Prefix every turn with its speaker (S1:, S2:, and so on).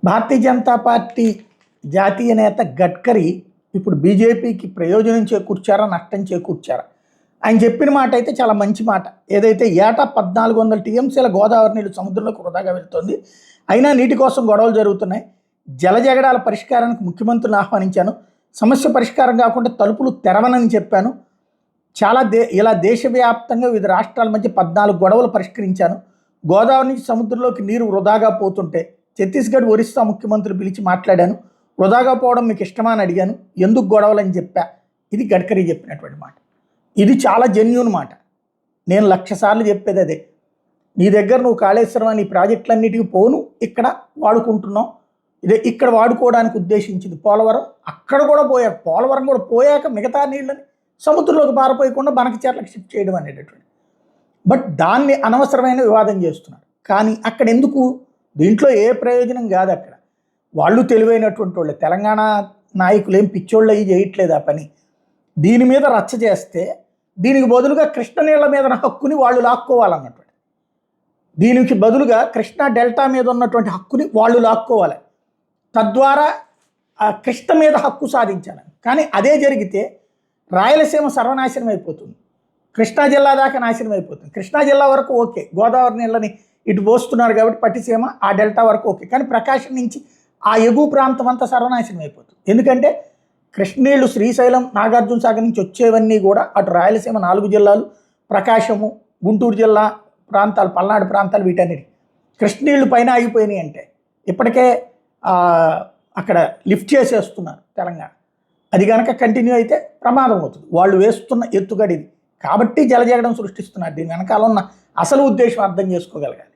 S1: Bharatiya Janata party జాతీయ నేత గడ్కరీ ఇప్పుడు బీజేపీకి ప్రయోజనం చేకూర్చారా నష్టం చేకూర్చారా? ఆయన చెప్పిన మాట అయితే చాలా మంచి మాట. ఏదైతే ఏటా 1400 టీఎంసీల గోదావరి నీళ్లు సముద్రంలోకి వృధాగా వెళ్తుంది, అయినా నీటి కోసం గొడవలు జరుగుతున్నాయి. జలజగడాల పరిష్కారానికి ముఖ్యమంత్రిని ఆహ్వానించాను, సమస్య పరిష్కారం కాకుండా తలుపులు తెరవనని చెప్పాను. ఇలా దేశవ్యాప్తంగా వివిధ రాష్ట్రాల మధ్య 14 గొడవలు పరిష్కరించాను. గోదావరి నుంచి సముద్రంలోకి నీరు వృధాగా పోతుంటే ఛత్తీస్గఢ్ ఒరిస్సా ముఖ్యమంత్రులు పిలిచి మాట్లాడాను. వృధాగా పోవడం మీకు ఇష్టమా అని అడిగాను, ఎందుకు గొడవలని చెప్పా. ఇది గడ్కరీ చెప్పినటువంటి మాట. ఇది చాలా జెన్యూన్ మాట. నేను 1,00,000 సార్లు చెప్పేది అదే. నీ దగ్గర నువ్వు కాళేశ్వరం నీ ప్రాజెక్టులన్నిటికీ పోను, ఇక్కడ వాడుకుంటున్నావు. ఇదే ఇక్కడ వాడుకోవడానికి ఉద్దేశించింది పోలవరం. అక్కడ కూడా పోయాక, పోలవరం కూడా పోయాక మిగతా నీళ్ళని సముద్రంలోకి పారిపోయకుండా బనకచెర్లకు షిఫ్ట్ చేయడం అనేటటువంటి. బట్ దాన్ని అనవసరమైన వివాదం చేస్తున్నారు. కానీ అక్కడ ఎందుకు? దీంట్లో ఏ ప్రయోజనం కాదు. అక్కడ వాళ్ళు తెలివైనటువంటి వాళ్ళు, తెలంగాణ నాయకులు ఏం పిచ్చోళ్ళు అయ్యి చేయట్లేదు ఆ పని. దీని మీద రచ్చ చేస్తే దీనికి బదులుగా కృష్ణ నీళ్ల మీద హక్కుని వాళ్ళు లాక్కోవాలన్నటువంటి, దీనికి బదులుగా కృష్ణా డెల్టా మీద ఉన్నటువంటి హక్కుని వాళ్ళు లాక్కోవాలి, తద్వారా ఆ కృష్ణ మీద హక్కు సాధించాలని. కానీ అదే జరిగితే రాయలసీమ సర్వనాశనం అయిపోతుంది, కృష్ణా జిల్లా దాకా నాశనం అయిపోతుంది. కృష్ణా జిల్లా వరకు ఓకే, గోదావరి నీళ్ళని ఇటు పోస్తున్నారు కాబట్టి పట్టిసీమ ఆ డెల్టా వరకు ఓకే. కానీ ప్రకాశం నుంచి ఆ ఎగువ ప్రాంతం అంతా సర్వనాశనం అయిపోతుంది. ఎందుకంటే కృష్ణనీళ్ళు శ్రీశైలం, నాగార్జున సాగర్ నుంచి వచ్చేవన్నీ కూడా అటు రాయలసీమ 4 జిల్లాలు, ప్రకాశము, గుంటూరు జిల్లా ప్రాంతాలు, పల్నాడు ప్రాంతాలు, వీటన్నిటి కృష్ణనీళ్ళు పైన ఆగిపోయినాయి. అంటే ఇప్పటికే అక్కడ లిఫ్ట్ చేసేస్తున్నారు తెలంగాణ. అది కనుక కంటిన్యూ అయితే ప్రమాదం అవుతుంది. వాళ్ళు వేస్తున్న ఎత్తుగడిది కాబట్టి జలజగడం సృష్టిస్తున్నారు. దీని వెనకాల ఉన్న అసలు ఉద్దేశం అర్థం చేసుకోగలగాలి.